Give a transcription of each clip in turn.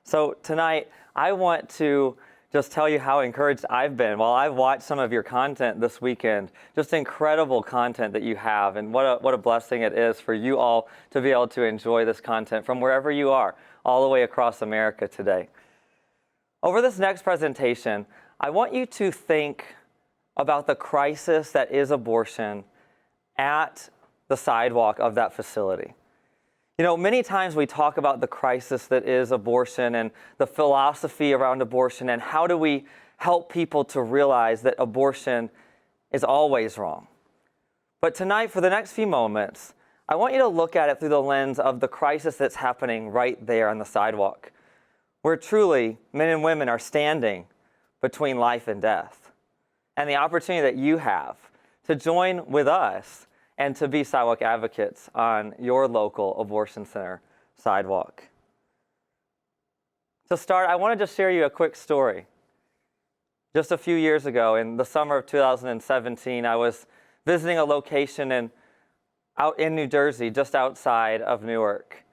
So tonight, I want to just tell you how encouraged I've been while I've watched some of your content this weekend. Just incredible content that you have, and what a blessing it is for you all to be able to enjoy this content from wherever you are, all the way across America today. Over this next presentation, I want you to think about the crisis that is abortion at the sidewalk of that facility. You know, many times we talk about the crisis that is abortion and the philosophy around abortion and how do we help people to realize that abortion is always wrong. But tonight, for the next few moments, I want you to look at it through the lens of the crisis that's happening right there on the sidewalk, where truly men and women are standing between life and death, and the opportunity that you have to join with us and to be sidewalk advocates on your local abortion center sidewalk. To start, I want to just share you a quick story. Just a few years ago, in the summer of 2017, I was visiting a location out in New Jersey, just outside of Newark.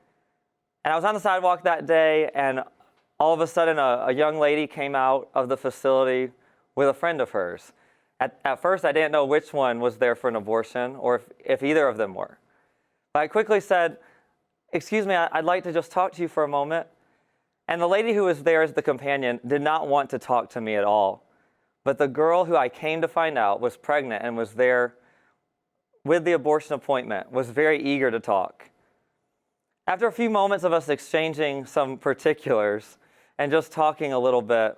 And I was on the sidewalk that day, and all of a sudden, a young lady came out of the facility with a friend of hers. At first, I didn't know which one was there for an abortion or if either of them were. But I quickly said, "Excuse me, I'd like to just talk to you for a moment." And the lady who was there as the companion did not want to talk to me at all. But the girl who I came to find out was pregnant and was there with the abortion appointment, was very eager to talk. After a few moments of us exchanging some particulars and just talking a little bit,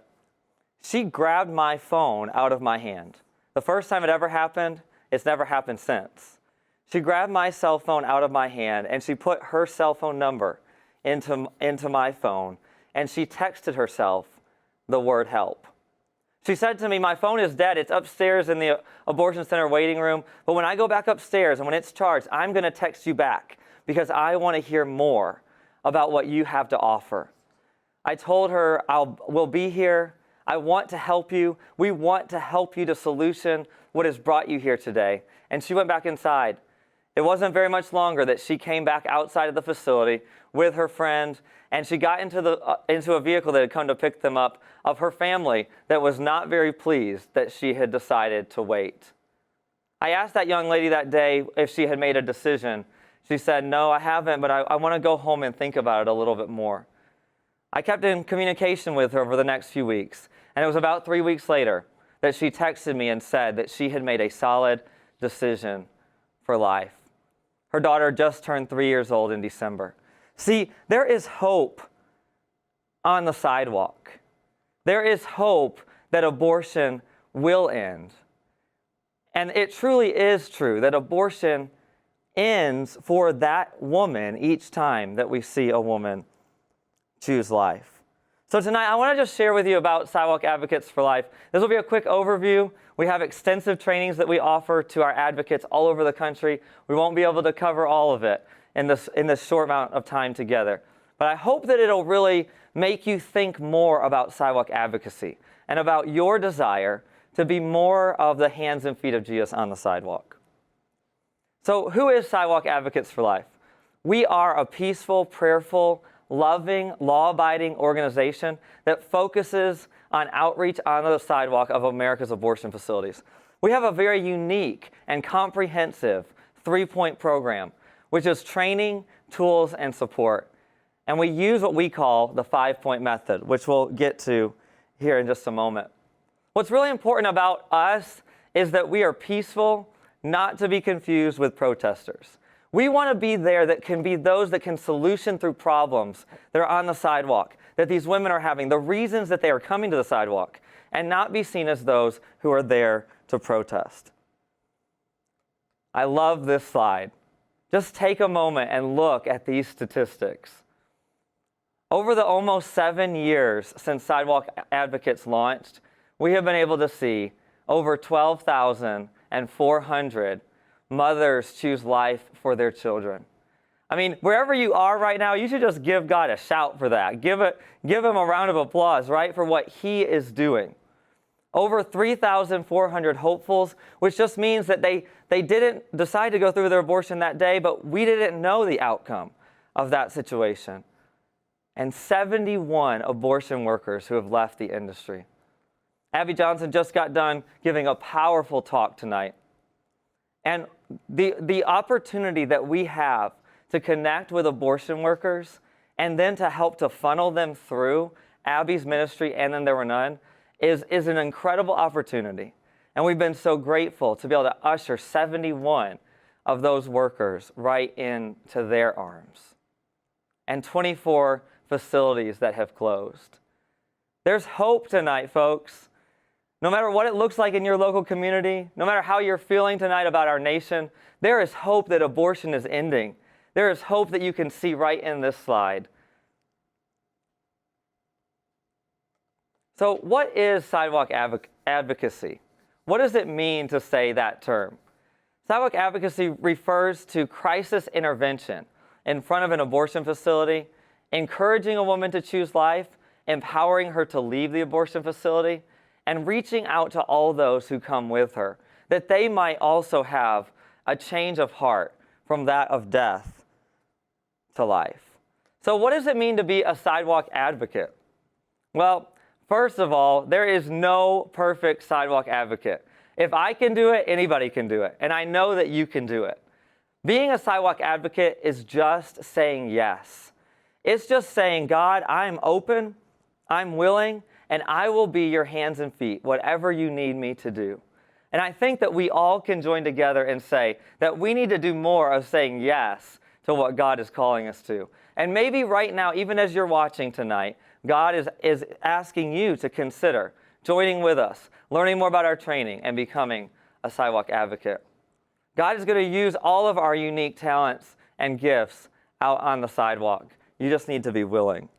she grabbed my phone out of my hand. The first time it ever happened, it's never happened since. She grabbed my cell phone out of my hand and she put her cell phone number into my phone, and she texted herself the word help. She said to me, "My phone is dead. It's upstairs in the abortion center waiting room. But when I go back upstairs and when it's charged, I'm going to text you back because I want to hear more about what you have to offer." I told her, we'll be here. I want to help you. We want to help you to solution what has brought you here today. And she went back inside. It wasn't very much longer that she came back outside of the facility with her friend, and she got into a vehicle that had come to pick them up of her family that was not very pleased that she had decided to wait. I asked that young lady that day if she had made a decision. She said, "No, I haven't, but I want to go home and think about it a little bit more." I kept in communication with her over the next few weeks, and it was about 3 weeks later that she texted me and said that she had made a solid decision for life. Her daughter just turned 3 years old in December. See, there is hope on the sidewalk. There is hope that abortion will end. And it truly is true that abortion ends for that woman each time that we see a woman choose life. So tonight, I want to just share with you about Sidewalk Advocates for Life. This will be a quick overview. We have extensive trainings that we offer to our advocates all over the country. We won't be able to cover all of it in this short amount of time together. But I hope that it'll really make you think more about sidewalk advocacy and about your desire to be more of the hands and feet of Jesus on the sidewalk. So who is Sidewalk Advocates for Life? We are a peaceful, prayerful, loving, law-abiding organization that focuses on outreach on the sidewalk of America's abortion facilities. We have a very unique and comprehensive 3-point program, which is training, tools, and support. And we use what we call the 5-point method, which we'll get to here in just a moment. What's really important about us is that we are peaceful, not to be confused with protesters. We want to be there that can be those that can solution through problems that are on the sidewalk, that these women are having, the reasons that they are coming to the sidewalk, and not be seen as those who are there to protest. I love this slide. Just take a moment and look at these statistics. Over the almost 7 years since Sidewalk Advocates launched, we have been able to see over 12,400 mothers choose life for their children. I mean, wherever you are right now, you should just give God a shout for that. Give him a round of applause, right, for what he is doing. Over 3,400 hopefuls, which just means that they didn't decide to go through their abortion that day, but we didn't know the outcome of that situation. and 71 abortion workers who have left the industry. Abby Johnson just got done giving a powerful talk tonight. And the opportunity that we have to connect with abortion workers and then to help to funnel them through Abby's ministry and Then There Were None is an incredible opportunity. And we've been so grateful to be able to usher 71 of those workers right into their arms. And 24 facilities that have closed. There's hope tonight, folks. No matter what it looks like in your local community, no matter how you're feeling tonight about our nation, there is hope that abortion is ending. There is hope that you can see right in this slide. So what is sidewalk advocacy? What does it mean to say that term? Sidewalk advocacy refers to crisis intervention in front of an abortion facility, encouraging a woman to choose life, empowering her to leave the abortion facility, and reaching out to all those who come with her, that they might also have a change of heart from that of death to life. So what does it mean to be a sidewalk advocate? Well, first of all, there is no perfect sidewalk advocate. If I can do it, anybody can do it, and I know that you can do it. Being a sidewalk advocate is just saying yes. It's just saying, God, I'm open, I'm willing, and I will be your hands and feet, whatever you need me to do. And I think that we all can join together and say that we need to do more of saying yes to what God is calling us to. And maybe right now, even as you're watching tonight, God is asking you to consider joining with us, learning more about our training, and becoming a sidewalk advocate. God is going to use all of our unique talents and gifts out on the sidewalk. You just need to be willing.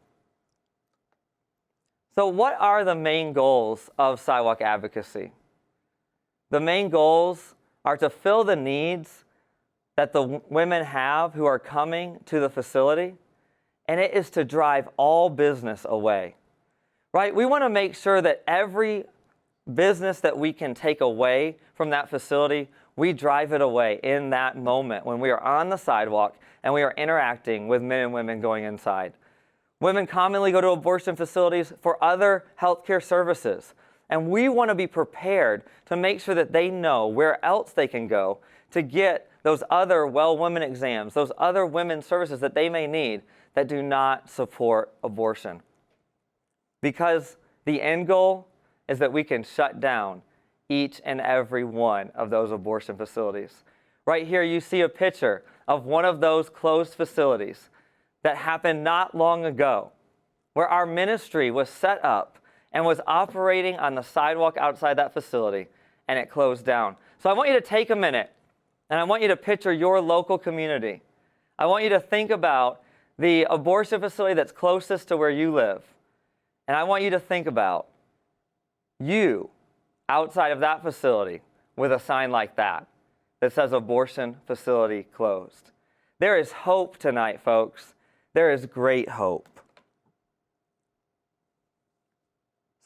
So what are the main goals of sidewalk advocacy? The main goals are to fill the needs that the women have who are coming to the facility, and it is to drive all business away, right? We want to make sure that every business that we can take away from that facility, we drive it away in that moment when we are on the sidewalk and we are interacting with men and women going inside. Women commonly go to abortion facilities for other healthcare services, and we want to be prepared to make sure that they know where else they can go to get those other well women exams, those other women's services that they may need that do not support abortion. Because the end goal is that we can shut down each and every one of those abortion facilities. Right here you see a picture of one of those closed facilities that happened not long ago, where our ministry was set up and was operating on the sidewalk outside that facility, and it closed down. So I want you to take a minute, and I want you to picture your local community. I want you to think about the abortion facility that's closest to where you live, and I want you to think about you outside of that facility with a sign like that says abortion facility closed. There is hope tonight, folks. There is great hope.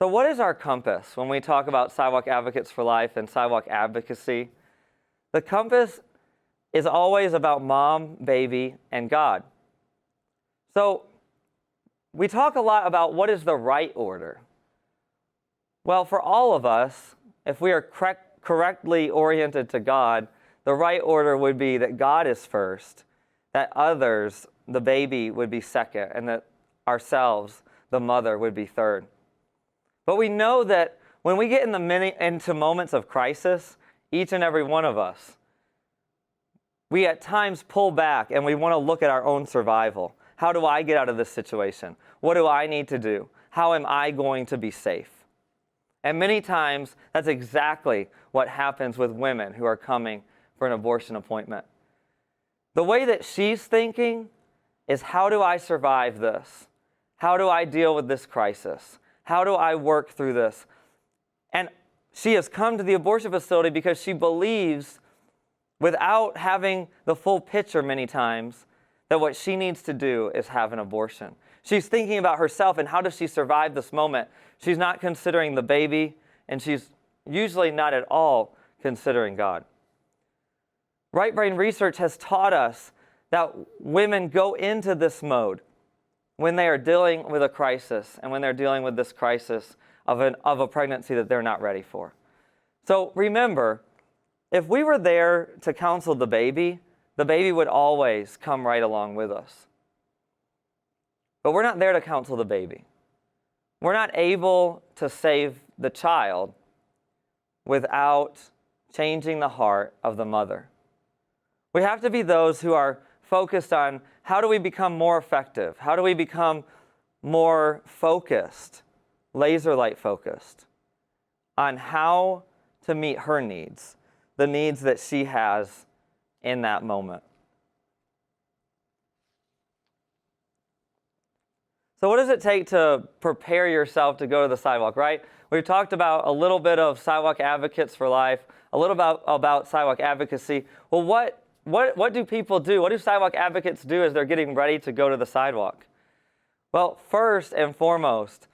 So what is our compass when we talk about sidewalk advocates for life and sidewalk advocacy? The compass is always about mom, baby, and God. So we talk a lot about what is the right order. Well, for all of us, if we are correctly oriented to God, the right order would be that God is first, that others, the baby, would be second, and that ourselves, the mother, would be third. But we know that when we get into moments of crisis, each and every one of us, we at times pull back and we want to look at our own survival. How do I get out of this situation? What do I need to do? How am I going to be safe? And many times, that's exactly what happens with women who are coming for an abortion appointment. The way that she's thinking is, how do I survive this? How do I deal with this crisis? How do I work through this? And she has come to the abortion facility because she believes, without having the full picture many times, that what she needs to do is have an abortion. She's thinking about herself and how does she survive this moment. She's not considering the baby, and she's usually not at all considering God. Right brain research has taught us that women go into this mode when they are dealing with a crisis and when they're dealing with this crisis of a pregnancy that they're not ready for. So remember, if we were there to counsel the baby would always come right along with us. But we're not there to counsel the baby. We're not able to save the child without changing the heart of the mother. We have to be those who are focused on how do we become more effective? How do we become more focused, laser-light focused, on how to meet her needs, the needs that she has in that moment. So what does it take to prepare yourself to go to the sidewalk, right? We've talked about a little bit of Sidewalk Advocates for Life, a little about sidewalk advocacy. Well, what do people do? What do sidewalk advocates do as they're getting ready to go to the sidewalk? Well, first and foremost,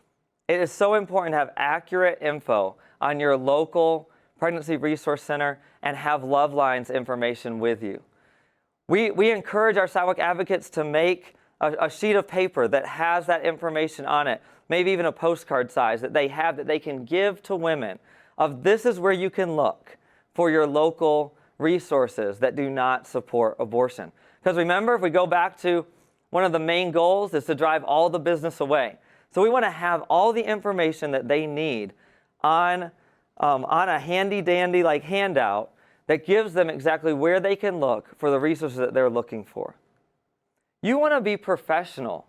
it is so important to have accurate info on your local pregnancy resource center and have Love Lines information with you. We encourage our sidewalk advocates to make a sheet of paper that has that information on it, maybe even a postcard size that they have that they can give to women of this is where you can look for your local resources that do not support abortion. Because remember, if we go back to one of the main goals is to drive all the business away. So we want to have all the information that they need on a handy-dandy like handout that gives them exactly where they can look for the resources that they're looking for. You want to be professional.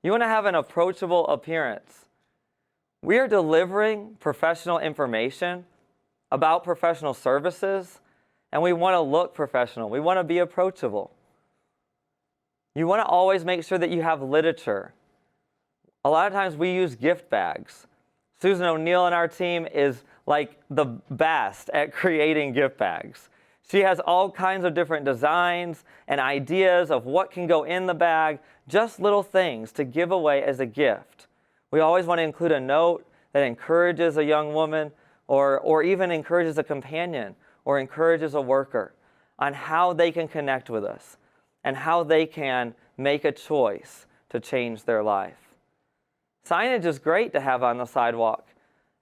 You want to have an approachable appearance. We are delivering professional information about professional services, and we want to look professional. We want to be approachable. You want to always make sure that you have literature. A lot of times we use gift bags. Susan O'Neill and our team is like the best at creating gift bags. She has all kinds of different designs and ideas of what can go in the bag, just little things to give away as a gift. We always want to include a note that encourages a young woman or even encourages a companion or encourages a worker on how they can connect with us and how they can make a choice to change their life. Signage is great to have on the sidewalk,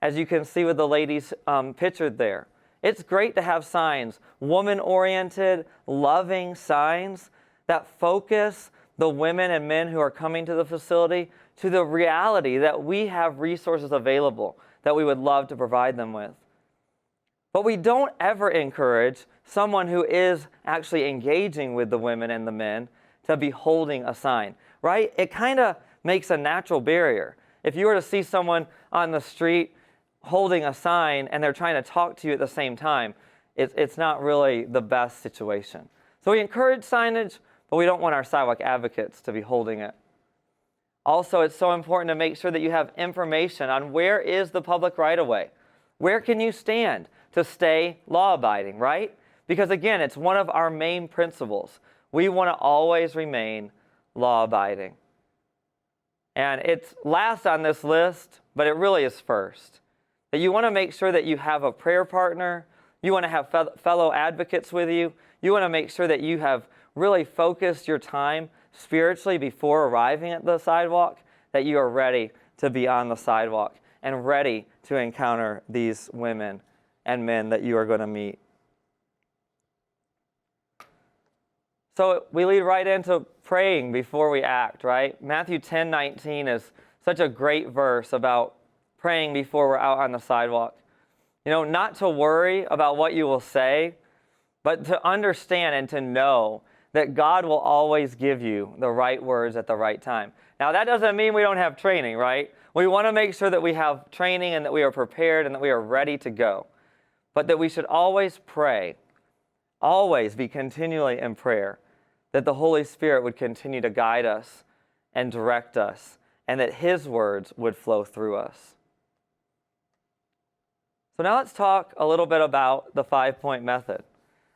as you can see with the ladies pictured there. It's great to have signs, woman-oriented, loving signs that focus the women and men who are coming to the facility to the reality that we have resources available that we would love to provide them with. But we don't ever encourage someone who is actually engaging with the women and the men to be holding a sign, right? It kind of makes a natural barrier. If you were to see someone on the street holding a sign and they're trying to talk to you at the same time, it's not really the best situation. So we encourage signage, but we don't want our sidewalk advocates to be holding it. Also, it's so important to make sure that you have information on where is the public right-of-way. Where can you stand to stay law-abiding, right? Because again, it's one of our main principles. We want to always remain law-abiding. And it's last on this list, but it really is first. That you want to make sure that you have a prayer partner. You want to have fellow advocates with you. You want to make sure that you have really focused your time spiritually before arriving at the sidewalk, that you are ready to be on the sidewalk and ready to encounter these women and men that you are going to meet. So we lead right into praying before we act, right? Matthew 10:19 is such a great verse about praying before we're out on the sidewalk. You know, not to worry about what you will say, but to understand and to know that God will always give you the right words at the right time. Now, that doesn't mean we don't have training, right? We want to make sure that we have training and that we are prepared and that we are ready to go. But that we should always pray, always be continually in prayer, that the Holy Spirit would continue to guide us and direct us, and that His words would flow through us. So now let's talk a little bit about the 5-point method.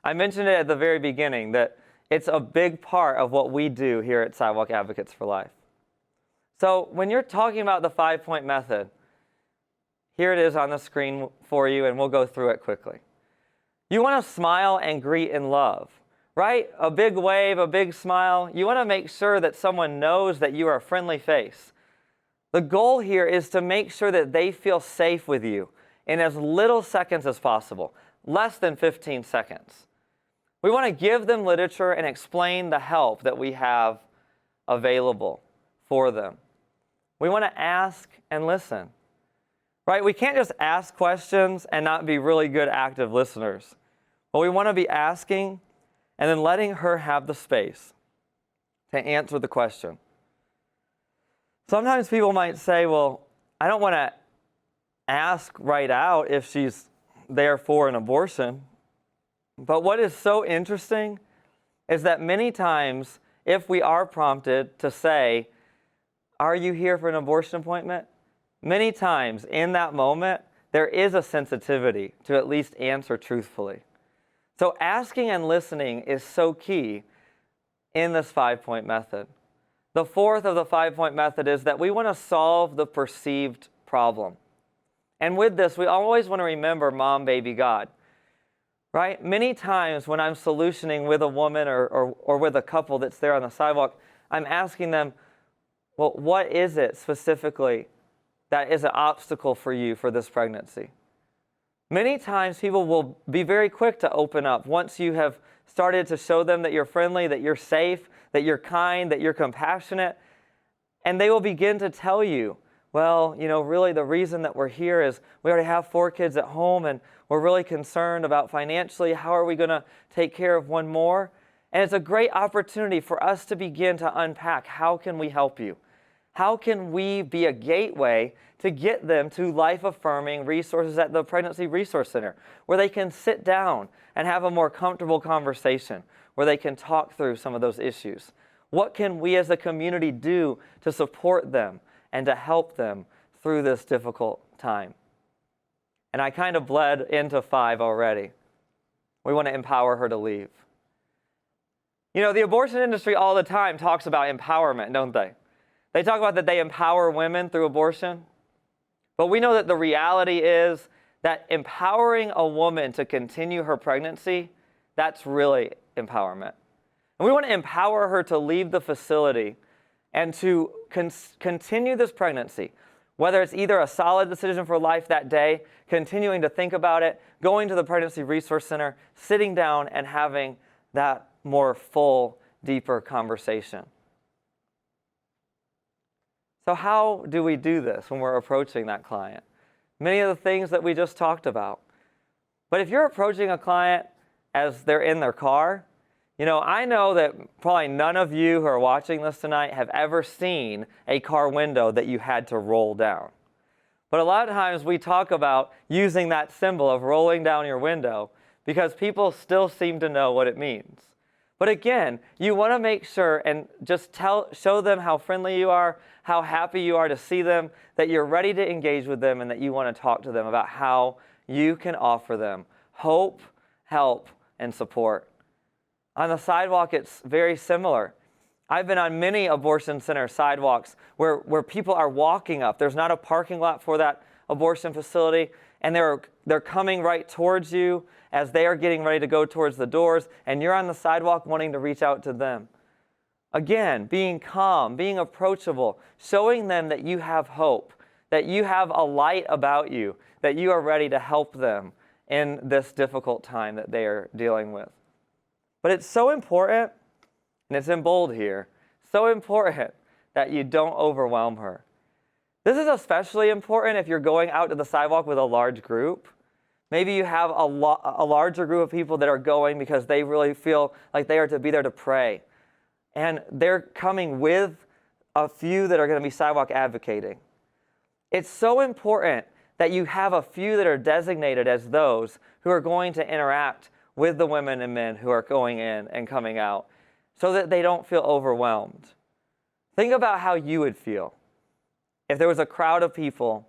I mentioned it at the very beginning that it's a big part of what we do here at Sidewalk Advocates for Life. So when you're talking about the 5-point method, here it is on the screen for you, and we'll go through it quickly. You want to smile and greet in love, right? A big wave, a big smile. You want to make sure that someone knows that you are a friendly face. The goal here is to make sure that they feel safe with you in as little seconds as possible, less than 15 seconds. We want to give them literature and explain the help that we have available for them. We want to ask and listen, right? We can't just ask questions and not be really good active listeners. But we want to be asking and then letting her have the space to answer the question. Sometimes people might say, well, I don't want to ask right out if she's there for an abortion. But what is so interesting is that many times, if we are prompted to say, are you here for an abortion appointment? Many times in that moment, there is a sensitivity to at least answer truthfully. So asking and listening is so key in this 5-point method. The fourth of the 5-point method is that we want to solve the perceived problem. And with this, we always want to remember mom, baby, God. Right? Many times when I'm solutioning with a woman or with a couple that's there on the sidewalk, I'm asking them, well, what is it specifically that is an obstacle for you for this pregnancy? Many times people will be very quick to open up once you have started to show them that you're friendly, that you're safe, that you're kind, that you're compassionate. And they will begin to tell you, well, really the reason that we're here is we already have 4 kids at home and we're really concerned about financially. How are we going to take care of one more? And it's a great opportunity for us to begin to unpack, how can we help you? How can we be a gateway to get them to life-affirming resources at the Pregnancy Resource Center, where they can sit down and have a more comfortable conversation, where they can talk through some of those issues? What can we as a community do to support them and to help them through this difficult time? And I kind of bled into 5 already. We want to empower her to leave. The abortion industry all the time talks about empowerment, don't they? They talk about that they empower women through abortion. But we know that the reality is that empowering a woman to continue her pregnancy, that's really empowerment. And we want to empower her to leave the facility and to continue this pregnancy, whether it's either a solid decision for life that day, continuing to think about it, going to the Pregnancy Resource Center, sitting down and having that more full, deeper conversation. So how do we do this when we're approaching that client? Many of the things that we just talked about. But if you're approaching a client as they're in their car, I know that probably none of you who are watching this tonight have ever seen a car window that you had to roll down. But a lot of times we talk about using that symbol of rolling down your window because people still seem to know what it means. But again, you want to make sure and just show them how friendly you are, how happy you are to see them, that you're ready to engage with them, and that you want to talk to them about how you can offer them hope, help, and support. On the sidewalk, it's very similar. I've been on many abortion center sidewalks where people are walking up. There's not a parking lot for that abortion facility, and they're coming right towards you as they are getting ready to go towards the doors, and you're on the sidewalk wanting to reach out to them. Again, being calm, being approachable, showing them that you have hope, that you have a light about you, that you are ready to help them in this difficult time that they are dealing with. But it's so important, and it's in bold here, so important that you don't overwhelm her. This is especially important if you're going out to the sidewalk with a large group. Maybe you have a larger group of people that are going because they really feel like they are to be there to pray. And they're coming with a few that are going to be sidewalk advocating. It's so important that you have a few that are designated as those who are going to interact with the women and men who are going in and coming out so that they don't feel overwhelmed. Think about how you would feel if there was a crowd of people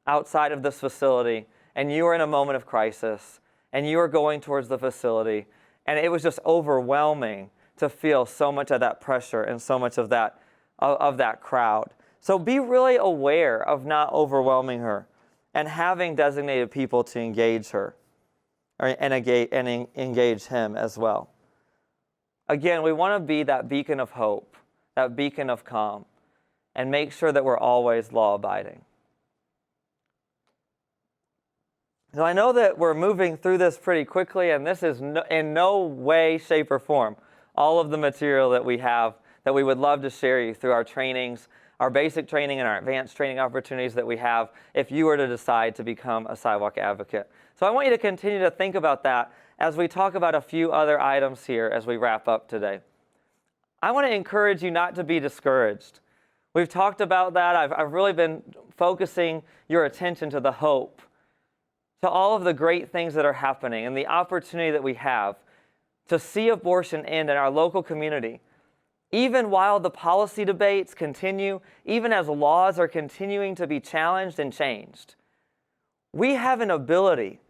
outside of this facility and you were in a moment of crisis and you were going towards the facility and it was just overwhelming to feel so much of that pressure and so much of that crowd. So be really aware of not overwhelming her and having designated people to engage her and engage him as well. Again, we want to be that beacon of hope, that beacon of calm, and make sure that we're always law-abiding. So I know that we're moving through this pretty quickly, and this is in no way, shape, or form all of the material that we have that we would love to share you through our trainings, our basic training and our advanced training opportunities that we have if you were to decide to become a sidewalk advocate. So I want you to continue to think about that as we talk about a few other items here as we wrap up today. I want to encourage you not to be discouraged. We've talked about that. I've really been focusing your attention to the hope, to all of the great things that are happening and the opportunity that we have to see abortion end in our local community. Even while the policy debates continue, even as laws are continuing to be challenged and changed, we have an ability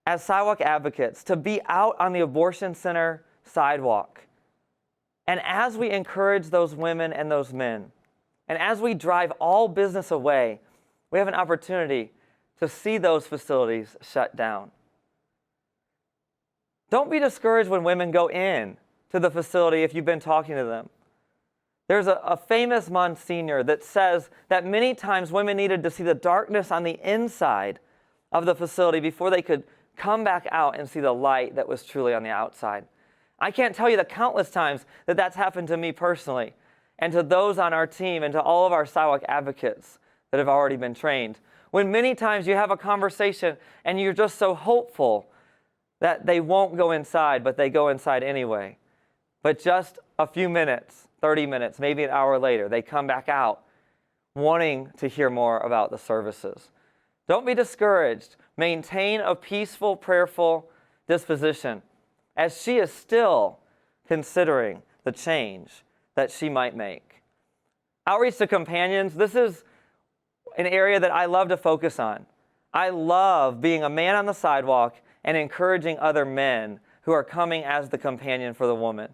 as sidewalk advocates to be out on the abortion center sidewalk. And as we encourage those women and those men, and as we drive all business away, we have an opportunity to see those facilities shut down. Don't be discouraged when women go in to the facility if you've been talking to them. There's a famous Monsignor that says that many times women needed to see the darkness on the inside of the facility before they could come back out and see the light that was truly on the outside. I can't tell you the countless times that that's happened to me personally, and to those on our team, and to all of our sidewalk advocates that have already been trained. When many times you have a conversation and you're just so hopeful that they won't go inside, but they go inside anyway. But just a few minutes, 30 minutes, maybe an hour later, they come back out wanting to hear more about the services. Don't be discouraged. Maintain a peaceful, prayerful disposition as she is still considering the change that she might make. Outreach to companions, this is an area that I love to focus on. I love being a man on the sidewalk and encouraging other men who are coming as the companion for the woman.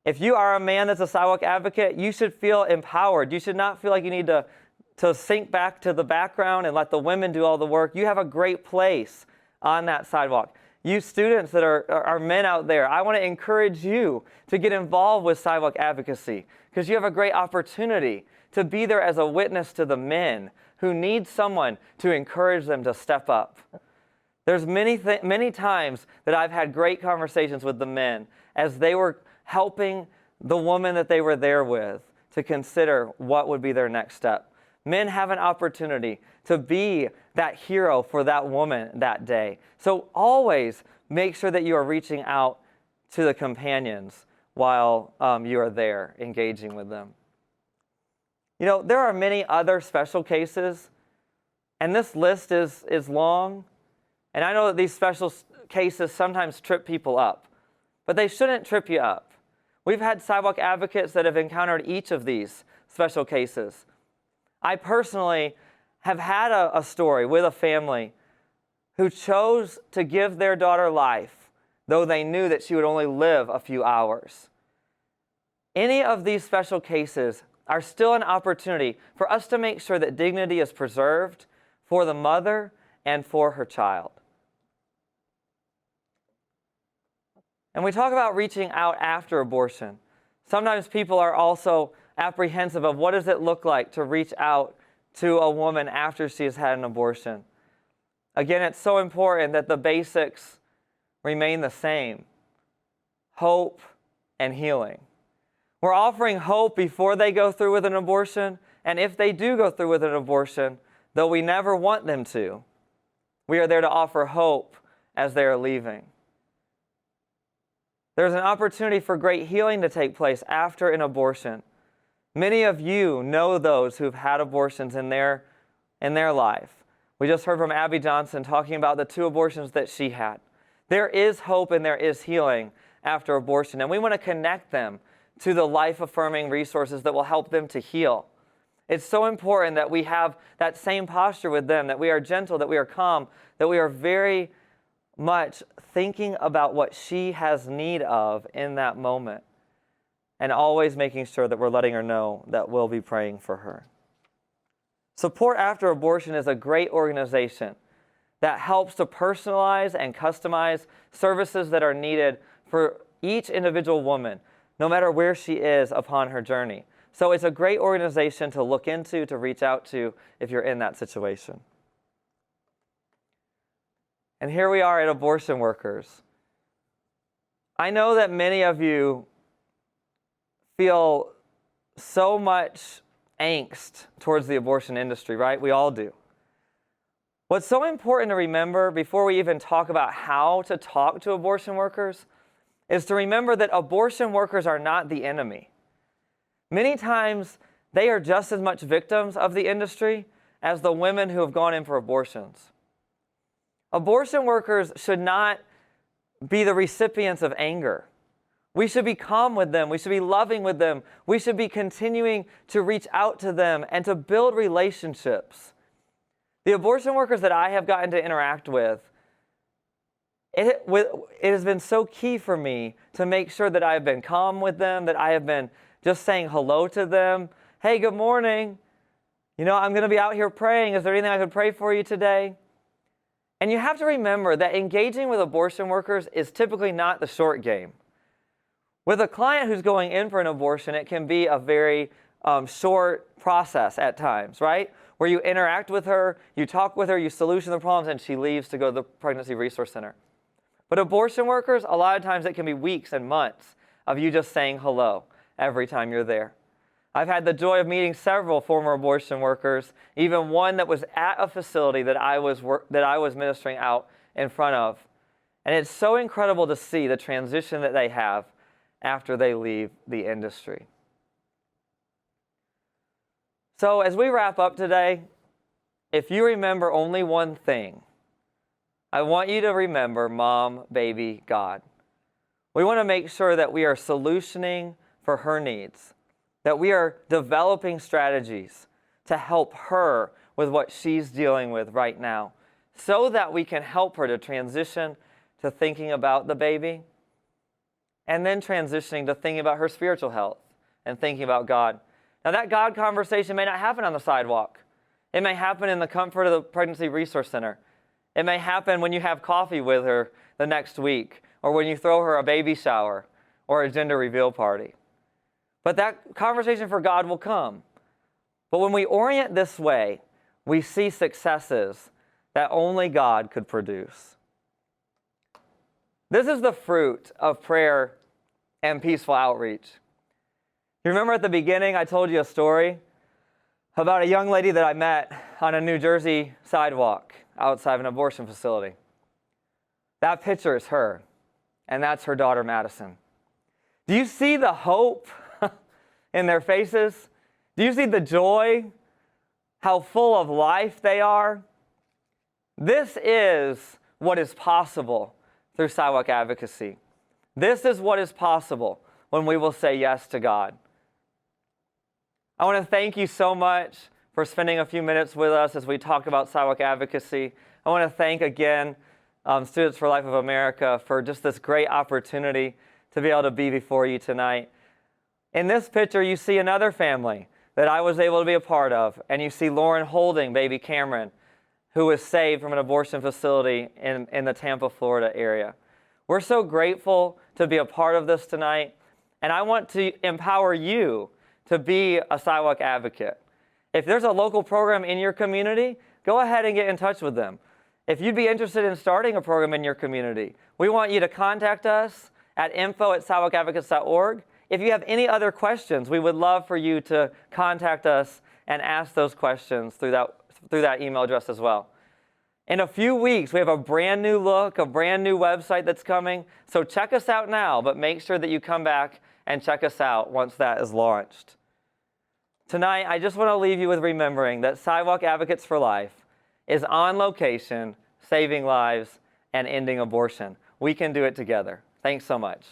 If you are a man that's a sidewalk advocate, you should feel empowered. You should not feel like you need to sink back to the background and let the women do all the work. You have a great place on that sidewalk. You students that are men out there, I want to encourage you to get involved with sidewalk advocacy because you have a great opportunity to be there as a witness to the men who need someone to encourage them to step up. There's many times that I've had great conversations with the men as they were helping the woman that they were there with to consider what would be their next step. Men have an opportunity to be that hero for that woman that day. So always make sure that you are reaching out to the companions while you are there engaging with them. You know, there are many other special cases, and this list is long. And I know that these special cases sometimes trip people up, but they shouldn't trip you up. We've had sidewalk advocates that have encountered each of these special cases. I personally have had a story with a family who chose to give their daughter life, though they knew that she would only live a few hours. Any of these special cases are still an opportunity for us to make sure that dignity is preserved for the mother and for her child. And we talk about reaching out after abortion. Sometimes people are also apprehensive of what does it look like to reach out to a woman after she has had an abortion. Again, it's so important that the basics remain the same: hope and healing. We're offering hope before they go through with an abortion, and if they do go through with an abortion, though we never want them to, we are there to offer hope as they are leaving. There's an opportunity for great healing to take place after an abortion. Many of you know those who've had abortions in their life. We just heard from Abby Johnson talking about the 2 abortions that she had. There is hope and there is healing after abortion, and we want to connect them to the life-affirming resources that will help them to heal. It's so important that we have that same posture with them, that we are gentle, that we are calm, that we are very much thinking about what she has need of in that moment, and always making sure that we're letting her know that we'll be praying for her. Support After Abortion is a great organization that helps to personalize and customize services that are needed for each individual woman, no matter where she is upon her journey. So it's a great organization to look into, to reach out to if you're in that situation. And here we are at Abortion Workers. I know that many of you feel so much angst towards the abortion industry, right? We all do. What's so important to remember before we even talk about how to talk to abortion workers is to remember that abortion workers are not the enemy. Many times, they are just as much victims of the industry as the women who have gone in for abortions. Abortion workers should not be the recipients of anger. We should be calm with them. We should be loving with them. We should be continuing to reach out to them and to build relationships. The abortion workers that I have gotten to interact with, it has been so key for me to make sure that I have been calm with them, that I have been just saying hello to them. Hey, good morning. I'm going to be out here praying. Is there anything I could pray for you today? And you have to remember that engaging with abortion workers is typically not the short game. With a client who's going in for an abortion, it can be a very short process at times, right? Where you interact with her, you talk with her, you solution the problems, and she leaves to go to the Pregnancy Resource Center. But abortion workers, a lot of times it can be weeks and months of you just saying hello every time you're there. I've had the joy of meeting several former abortion workers, even one that was at a facility that I was ministering out in front of. And it's so incredible to see the transition that they have after they leave the industry. So as we wrap up today, if you remember only one thing, I want you to remember Mom, Baby, God. We want to make sure that we are solutioning for her needs, that we are developing strategies to help her with what she's dealing with right now, so that we can help her to transition to thinking about the baby, and then transitioning to thinking about her spiritual health and thinking about God. Now, that God conversation may not happen on the sidewalk. It may happen in the comfort of the Pregnancy Resource Center. It may happen when you have coffee with her the next week, or when you throw her a baby shower or a gender reveal party. But that conversation for God will come. But when we orient this way, we see successes that only God could produce. This is the fruit of prayer and peaceful outreach. You remember at the beginning I told you a story about a young lady that I met on a New Jersey sidewalk outside of an abortion facility. That picture is her, and that's her daughter Madison. Do you see the hope in their faces? Do you see the joy? How full of life they are? This is what is possible through sidewalk advocacy. This is what is possible when we will say yes to God. I want to thank you so much for spending a few minutes with us as we talk about sidewalk advocacy. I want to thank again Students for Life of America for just this great opportunity to be able to be before you tonight. In this picture, you see another family that I was able to be a part of, and you see Lauren holding baby Cameron, who was saved from an abortion facility in the Tampa, Florida area. We're so grateful to be a part of this tonight, and I want to empower you to be a sidewalk advocate. If there's a local program in your community, go ahead and get in touch with them. If you'd be interested in starting a program in your community, we want you to contact us at info@sidewalkadvocates.org. If you have any other questions, we would love for you to contact us and ask those questions through that email address as well. In a few weeks, we have a brand new look, a brand new website that's coming. So check us out now, but make sure that you come back and check us out once that is launched. Tonight, I just want to leave you with remembering that Sidewalk Advocates for Life is on location, saving lives and ending abortion. We can do it together. Thanks so much.